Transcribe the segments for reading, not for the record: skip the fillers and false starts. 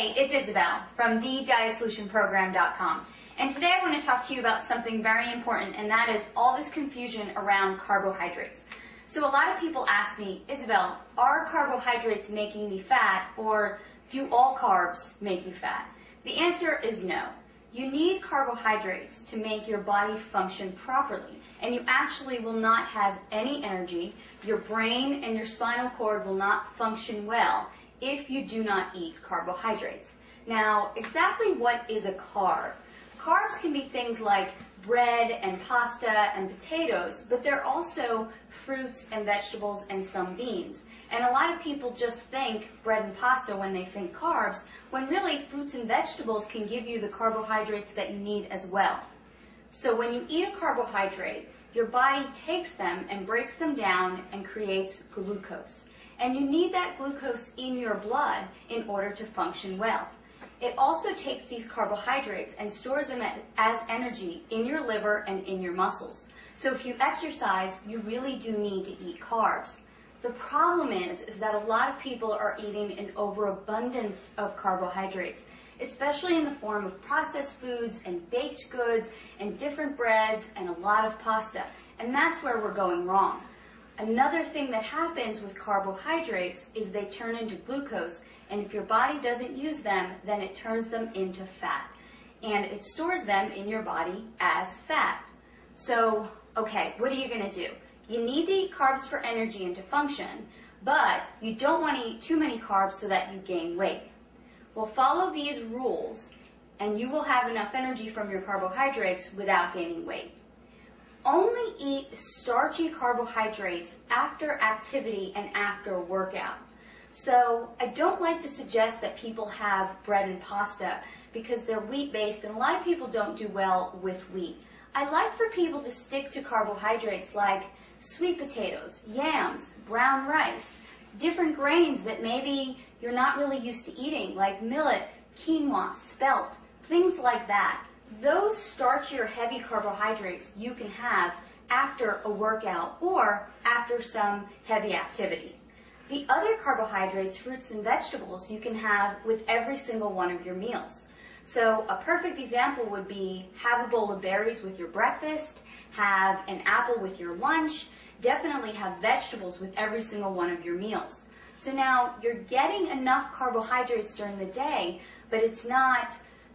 Hey, it's Isabel from thedietsolutionprogram.com, and today I want to talk to you about something very important, and that is all this confusion around carbohydrates. So a lot of people ask me, Isabel, are carbohydrates making me fat, or do all carbs make you fat? The answer is no. You need carbohydrates to make your body function properly, and you actually will not have any energy. Your brain and your spinal cord will not function well if you do not eat carbohydrates. Now, exactly what is a carb? Carbs can be things like bread and pasta and potatoes, but they're also fruits and vegetables and some beans. And a lot of people just think bread and pasta when they think carbs, when really fruits and vegetables can give you the carbohydrates that you need as well. So when you eat a carbohydrate, your body takes them and breaks them down and creates glucose. And you need that glucose in your blood in order to function well. It also takes these carbohydrates and stores them as energy in your liver and in your muscles. So if you exercise, you really do need to eat carbs. The problem is that a lot of people are eating an overabundance of carbohydrates, especially in the form of processed foods and baked goods and different breads and a lot of pasta. And that's where we're going wrong. Another thing that happens with carbohydrates is they turn into glucose, and if your body doesn't use them, then it turns them into fat. And it stores them in your body as fat. So, okay, what are you going to do? You need to eat carbs for energy and to function, but you don't want to eat too many carbs so that you gain weight. Well, follow these rules, and you will have enough energy from your carbohydrates without gaining weight. Only eat starchy carbohydrates after activity and after workout. So I don't like to suggest that people have bread and pasta because they're wheat-based, and a lot of people don't do well with wheat. I like for people to stick to carbohydrates like sweet potatoes, yams, brown rice, different grains that maybe you're not really used to eating, like millet, quinoa, spelt, things like that. Those starchy or heavy carbohydrates you can have after a workout or after some heavy activity. The other carbohydrates, fruits and vegetables, you can have with every single one of your meals. So a perfect example would be have a bowl of berries with your breakfast, have an apple with your lunch, definitely have vegetables with every single one of your meals. So now you're getting enough carbohydrates during the day, but it's not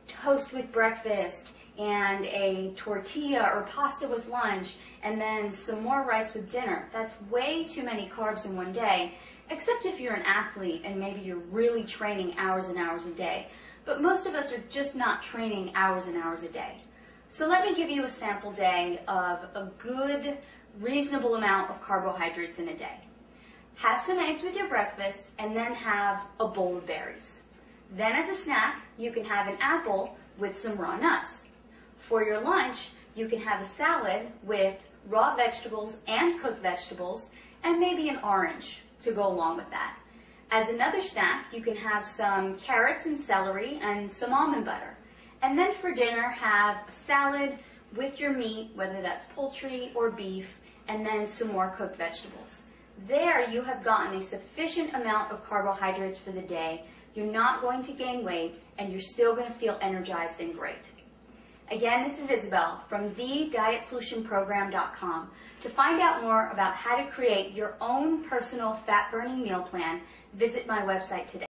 toast with breakfast and a tortilla or pasta with lunch and then some more rice with dinner. That's way too many carbs in one day, except if you're an athlete and maybe you're really training hours and hours a day. But most of us are just not training hours and hours a day. So let me give you a sample day of a good, reasonable amount of carbohydrates in a day. Have some eggs with your breakfast and then have a bowl of berries. Then as a snack, you can have an apple with some raw nuts. For your lunch, you can have a salad with raw vegetables and cooked vegetables and maybe an orange to go along with that. As another snack, you can have some carrots and celery and some almond butter. And then for dinner, have a salad with your meat, whether that's poultry or beef, and then some more cooked vegetables. There you have gotten a sufficient amount of carbohydrates for the day. You're not going to gain weight, and you're still going to feel energized and great. Again, this is Isabel from thedietsolutionprogram.com. To find out more about how to create your own personal fat-burning meal plan, visit my website today.